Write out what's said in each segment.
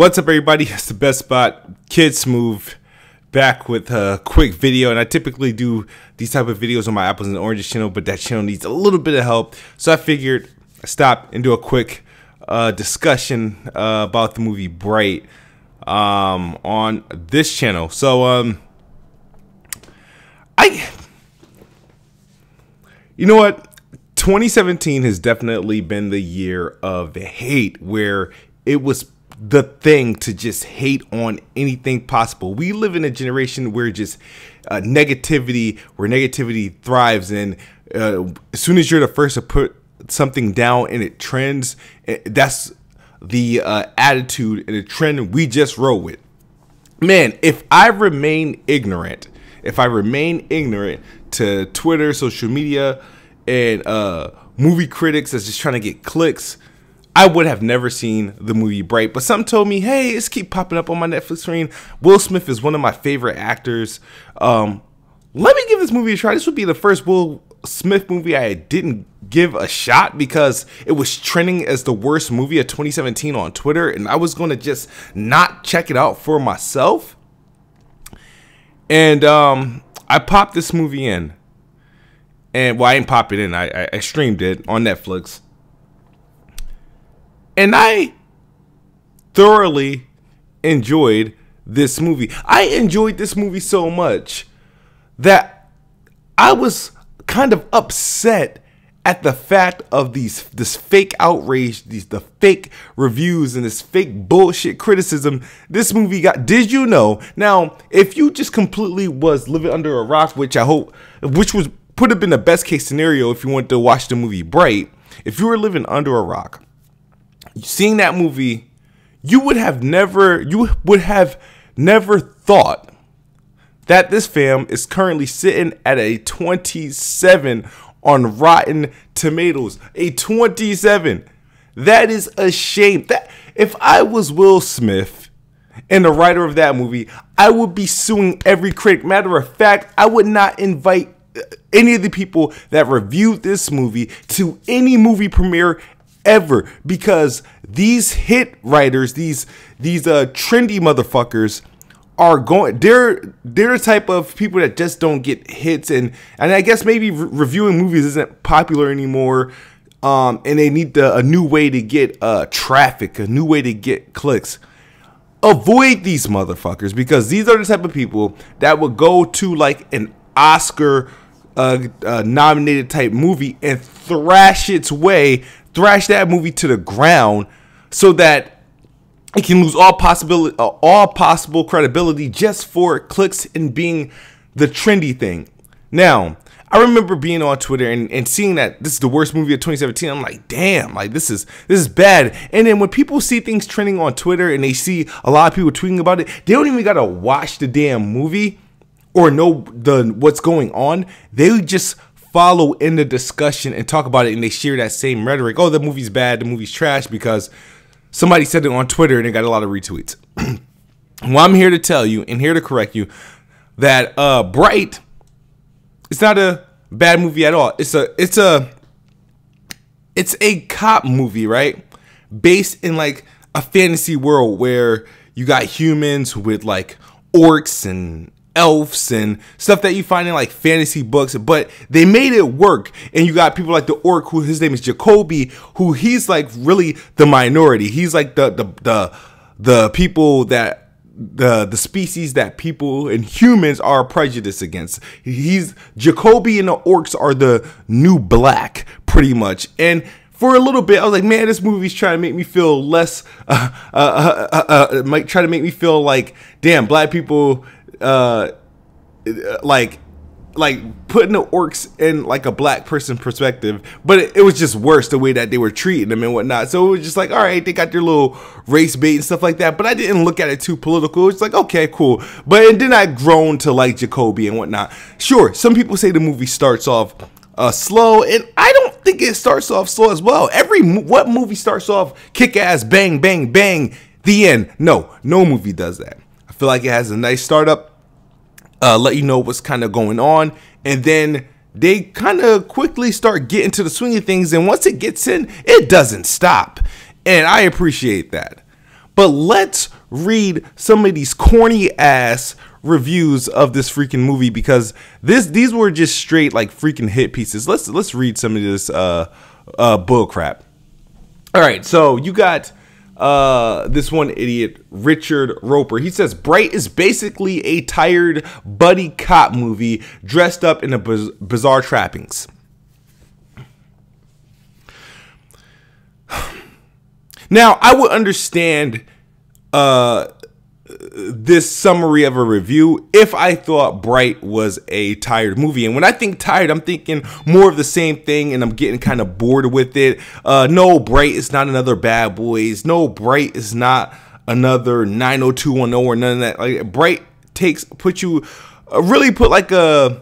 What's up, everybody? It's the best spot, KidSmoove, back with a quick video. And I typically do these type of videos on my Apples and Oranges channel, but that channel needs a little bit of help. So I figured I'd stop and do a quick discussion about the movie Bright on this channel. So you know what? 2017 has definitely been the year of hate, where it was the thing to just hate on anything possible. We live in a generation where just negativity thrives, and as soon as you're the first to put something down and it trends, that's the attitude and the trend we just roll with. Man, if I remain ignorant to Twitter, social media, and movie critics that's just trying to get clicks, I would have never seen the movie Bright. But something told me, hey, it's keep popping up on my Netflix screen. Will Smith is one of my favorite actors. Let me give this movie a try. This would be the first Will Smith movie I didn't give a shot, because it was trending as the worst movie of 2017 on Twitter, and I was going to just not check it out for myself. And I popped this movie in. And well, I didn't pop it in. I streamed it on Netflix. And I thoroughly enjoyed this movie. I enjoyed this movie so much that I was kind of upset at the fact of this fake outrage, the fake reviews, and this fake bullshit criticism this movie got. Did you know? Now, if you just completely was living under a rock, which would have been the best case scenario if you wanted to watch the movie Bright, if you were living under a rock, seeing that movie, you would have never thought that this film is currently sitting at a 27 on Rotten Tomatoes. A 27. That is a shame. That if I was Will Smith and the writer of that movie, I would be suing every critic. Matter of fact, I would not invite any of the people that reviewed this movie to any movie premiere ever, because these hit writers, these trendy motherfuckers are they're the type of people that just don't get hits, and I guess maybe reviewing movies isn't popular anymore, and they need a new way to get traffic, a new way to get clicks. Avoid these motherfuckers, because these are the type of people that would go to like an Oscar nominated type movie and thrash that movie to the ground, so that it can lose all possible credibility just for clicks and being the trendy thing. Now, I remember being on Twitter and seeing that this is the worst movie of 2017. I'm like, damn, like this is bad. And then when people see things trending on Twitter and they see a lot of people tweeting about it, they don't even gotta watch the damn movie or know what's going on. They just follow in the discussion and talk about it, and they share that same rhetoric. Oh, the movie's bad, the movie's trash, because somebody said it on Twitter and it got a lot of retweets. Well, I'm here to tell you and here to correct you that Bright is not a bad movie at all. It's a cop movie, right? Based in like a fantasy world where you got humans with like orcs and elves and stuff that you find in like fantasy books, but they made it work. And you got people like the orc, who his name is Jacoby, who he's like really the minority. He's like the people that the species that people and humans are prejudiced against. Jacoby and the orcs are the new black, pretty much. And for a little bit, I was like, man, this movie's trying to make me feel less, might try to make me feel like, damn, black people, like putting the orcs in like a black person perspective, but it was just worse the way that they were treating them and whatnot. So it was just like, all right, they got their little race bait and stuff like that, but I didn't look at it too political. It's like, okay, cool. But then I grown to like Jacoby and whatnot. Sure, some people say the movie starts off slow, and I don't think it starts off slow as well. What movie starts off kick-ass, bang, bang, bang, the end? No movie does that. I feel like it has a nice startup, let you know what's kind of going on, and then they kind of quickly start getting to the swing of things, and once it gets in, it doesn't stop, and I appreciate that. But let's read some of these corny ass reviews of this freaking movie, because these were just straight like freaking hit pieces. Let's read some of this bull crap. All right, so you got this one idiot, Richard Roper. He says Bright is basically a tired buddy cop movie dressed up in a bizarre trappings. Now, I would understand this summary of a review if I thought Bright was a tired movie. And when I think tired, I'm thinking more of the same thing, and I'm getting kind of bored with it. No, Bright is not another Bad Boys. No, Bright is not another 90210 or none of that. Like, Bright put you really put like a,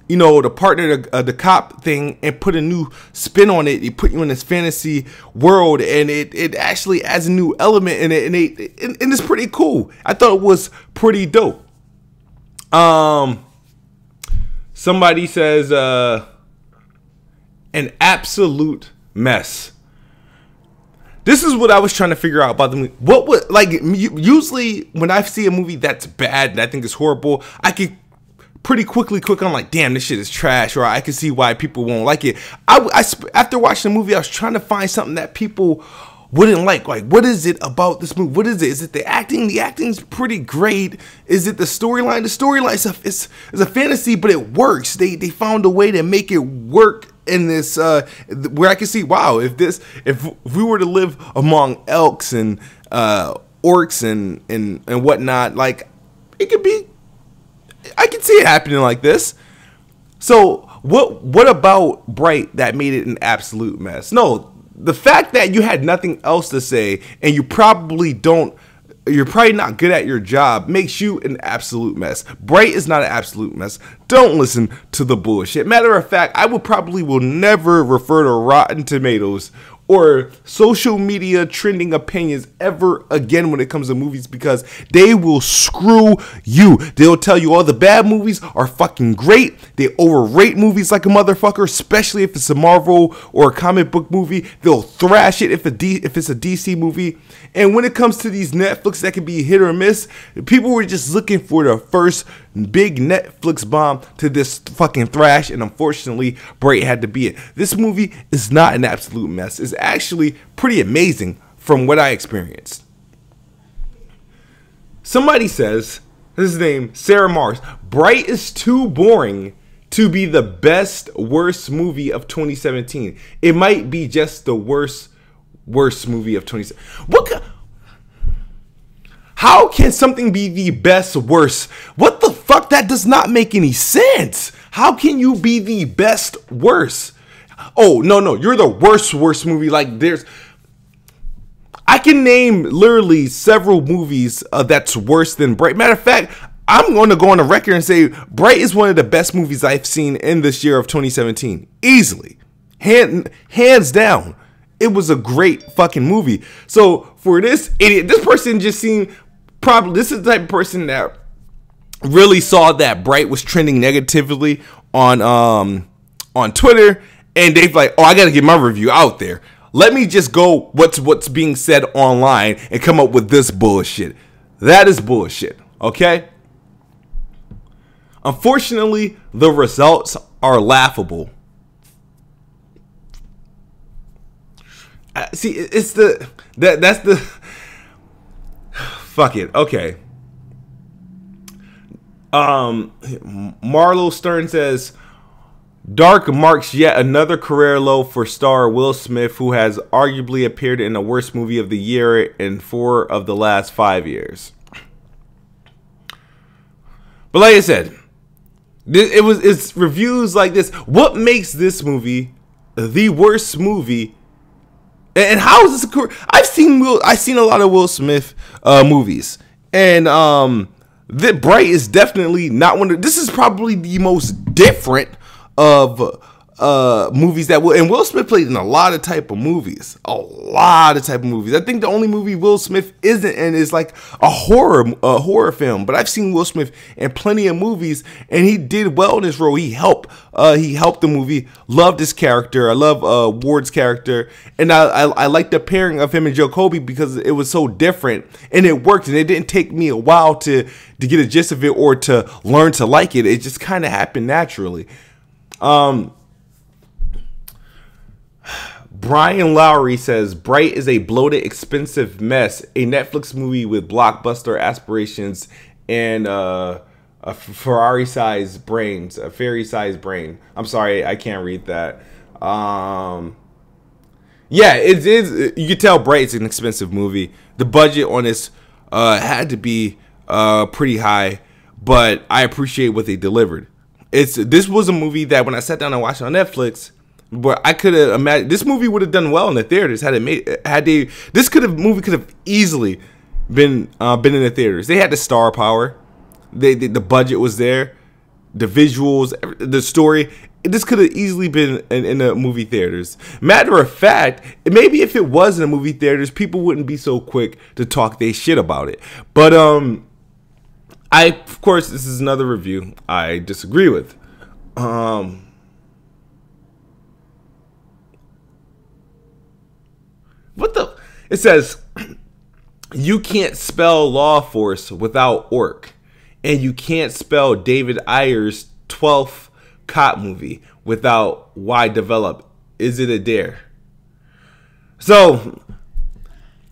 you know, the partner, the cop thing, and put a new spin on it. It put you in this fantasy world, and it actually adds a new element in it, and it's pretty cool. I thought it was pretty dope. Somebody says an absolute mess. This is what I was trying to figure out about the movie. What would, like, usually when I see a movie that's bad and I think it's horrible, I can pretty quickly click on like, damn, this shit is trash, or I can see why people won't like it. After watching the movie, I was trying to find something that people wouldn't like. Like, what is it about this movie? What is it? Is it the acting? The acting's pretty great. Is it the storyline? The storyline stuff is a fantasy, but it works. They found a way to make it work in this where I can see, wow, if we were to live among elks and orcs and whatnot, like, it could be, I can see it happening like this. So what about Bright that made it an absolute mess? No, the fact that you had nothing else to say and you're probably not good at your job makes you an absolute mess. Bright is not an absolute mess. Don't listen to the bullshit. Matter of fact, I will never refer to Rotten Tomatoes or social media trending opinions ever again when it comes to movies, because they will screw you. They'll tell you all the bad movies are fucking great. They overrate movies like a motherfucker, especially if it's a Marvel or a comic book movie. They'll thrash it if it's a DC movie. And when it comes to these Netflix that can be hit or miss, people were just looking for the first big Netflix bomb to this fucking thrash, and unfortunately, Bright had to be it. This movie is not an absolute mess. It's actually pretty amazing from what I experienced. Somebody says, his name, Sarah Mars, Bright is too boring to be the worst movie of 2017. It might be just the worst movie of 2017. How can something be the best worst? What the fuck? That does not make any sense. How can you be the best worst? Oh, no, you're the worst movie. Like, I can name literally several movies that's worse than Bright. Matter of fact, I'm going to go on the record and say Bright is one of the best movies I've seen in this year of 2017. Easily. Hands down. It was a great fucking movie. So for this idiot, this person just seemed probably, this is the type of person that really saw that Bright was trending negatively on Twitter, and they've like, oh, I gotta get my review out there. Let me just go what's being said online and come up with this bullshit. That is bullshit, okay? Unfortunately, the results are laughable. See, it's that's the fuck it. Okay. Marlo Stern says, Dark marks yet another career low for star Will Smith, who has arguably appeared in the worst movie of the year in 4 of the last 5 years. But like I said, it's reviews like this. What makes this movie the worst movie? And how is this a career? I've seen a lot of Will Smith movies, and the Bright is definitely not one of. This is probably the most different of movies that will, and Will Smith played in a lot of type of movies. I think the only movie Will Smith isn't in is like a horror film. But I've seen Will Smith in plenty of movies, and he did well in this role. He helped the movie. Loved his character. I love Ward's character, and I like the pairing of him and Jacoby because it was so different, and it worked. And it didn't take me a while to get a gist of it or to learn to like it. It just kind of happened naturally. Brian Lowry says, Bright is a bloated, expensive mess. A Netflix movie with blockbuster aspirations and a Ferrari-sized brains. A fairy-sized brain. I'm sorry, I can't read that. Yeah, it is. You can tell Bright's an expensive movie. The budget on this had to be pretty high, but I appreciate what they delivered. This was a movie that when I sat down and watched it on Netflix, but I could have imagined this movie would have done well in the theaters this movie could have easily been in the theaters. They had the star power, the budget was there, the visuals, the story. This could have easily been in the movie theaters. Matter of fact, maybe if it was in the movie theaters, people wouldn't be so quick to talk they shit about it. But of course, this is another review I disagree with. It says, you can't spell Law Force without Orc, and you can't spell David Ayer's 12th cop movie without Why Develop. Is it a dare? So,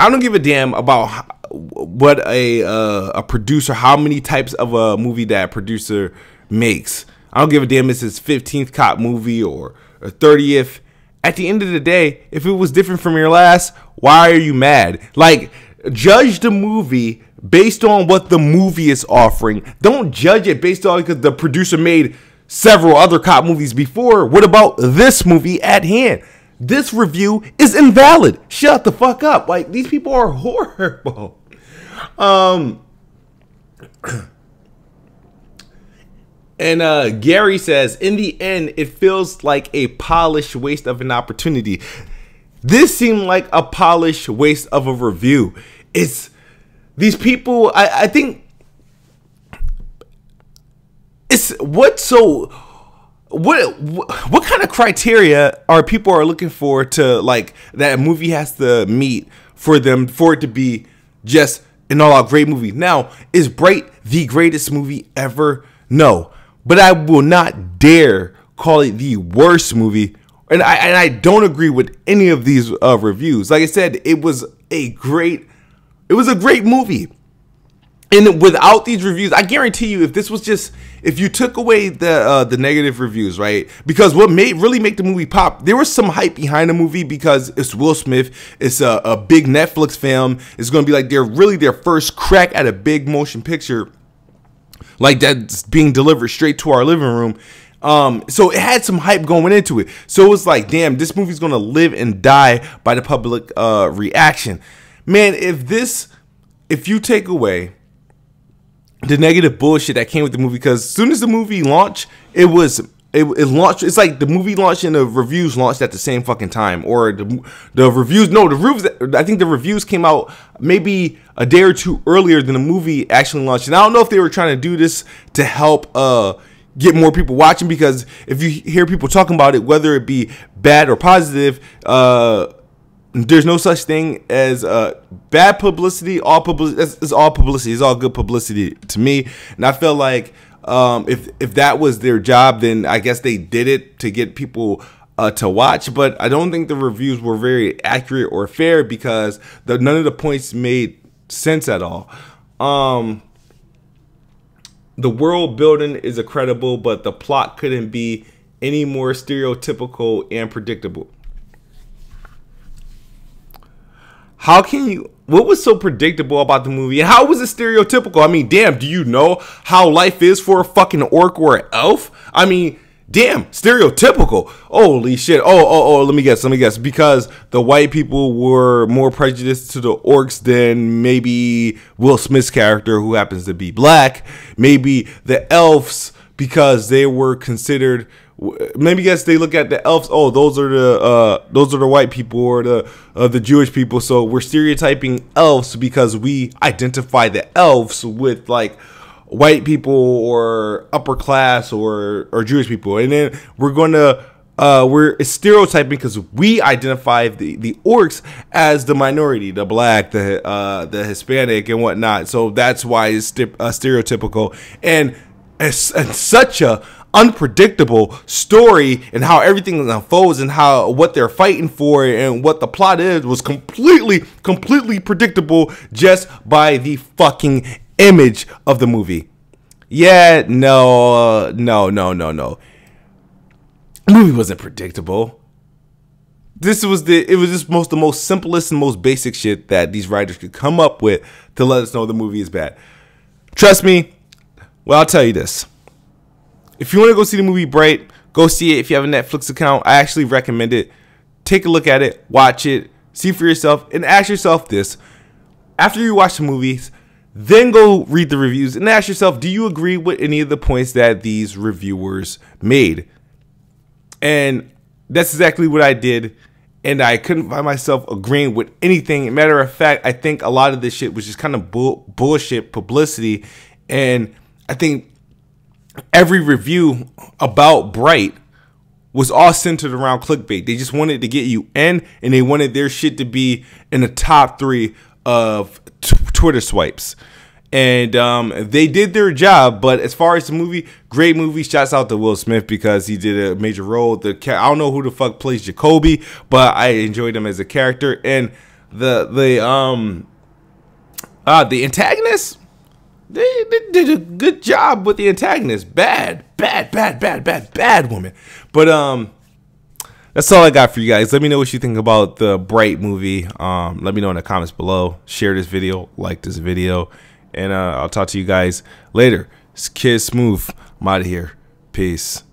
I don't give a damn about what a producer, how many types of a movie that a producer makes. I don't give a damn if it's his 15th cop movie or 30th. At the end of the day, if it was different from your last, why are you mad? Like, judge the movie based on what the movie is offering. Don't judge it based on because the producer made several other cop movies before. What about this movie at hand? This review is invalid. Shut the fuck up. Like, these people are horrible. And Gary says, in the end, it feels like a polished waste of an opportunity. This seemed like a polished waste of a review. It's these people, I think it's what kind of criteria are people are looking for to like that a movie has to meet for it to be just an all-out great movie? Now, is Bright the greatest movie ever? No. But I will not dare call it the worst movie. And I don't agree with any of these reviews. Like I said, it was a great movie. And without these reviews, I guarantee you, if you took away the negative reviews, right? Because what really make the movie pop, there was some hype behind the movie because it's Will Smith. It's a big Netflix film. It's going to be like their first crack at a big motion picture. Like that's being delivered straight to our living room. So it had some hype going into it. So it was like, damn, this movie's going to live and die by the public reaction. Man, if you take away the negative bullshit that came with the movie, because as soon as the movie launched, it launched. It's like the movie launched and the reviews launched at the same fucking time, or the reviews. No, the reviews. I think the reviews came out maybe a day or two earlier than the movie actually launched. And I don't know if they were trying to do this to help get more people watching, because if you hear people talking about it, whether it be bad or positive, there's no such thing as bad publicity. All publicity is all publicity. It's all good publicity to me. And I feel like if that was their job, then I guess they did it to get people to watch. But I don't think the reviews were very accurate or fair, because none of the points made sense at all. The world building is incredible, but the plot couldn't be any more stereotypical and predictable. What was so predictable about the movie, and how was it stereotypical? I mean, damn, do you know how life is for a fucking orc or an elf? I mean, damn, stereotypical. Holy shit. Oh, let me guess. Because the white people were more prejudiced to the orcs than maybe Will Smith's character, who happens to be black. Maybe the elves, because they were considered maybe guess they look at the elves. Oh, those are the white people or the Jewish people. So we're stereotyping elves because we identify the elves with like white people or upper class or Jewish people, and then we're stereotyping because we identify the orcs as the minority, the black, the Hispanic, and whatnot. So that's why it's stereotypical, and it's such a unpredictable story, and how everything unfolds and what they're fighting for and what the plot is was completely predictable just by the fucking image of the movie. Yeah, no. The movie wasn't predictable. It was just the most simplest and most basic shit that these writers could come up with to let us know the movie is bad. Trust me. Well, I'll tell you this. If you want to go see the movie Bright, go see it. If you have a Netflix account, I actually recommend it. Take a look at it, watch it, see for yourself, and ask yourself this. After you watch the movies, then go read the reviews and ask yourself, do you agree with any of the points that these reviewers made? And that's exactly what I did, and I couldn't find myself agreeing with anything. Matter of fact, I think a lot of this shit was just kind of bullshit publicity, and I think every review about Bright was all centered around clickbait. They just wanted to get you in, and they wanted their shit to be in the top 3 of Twitter swipes. And they did their job. But as far as the movie, great movie. Shouts out to Will Smith because he did a major role. I don't know who the fuck plays Jacoby, but I enjoyed him as a character. And the antagonist, they did a good job with the antagonist. Bad woman. But that's all I got for you guys. Let me know what you think about the Bright movie. Let me know in the comments below. Share this video, like this video, and I'll talk to you guys later. It's KidSmoove. I'm out of here. Peace.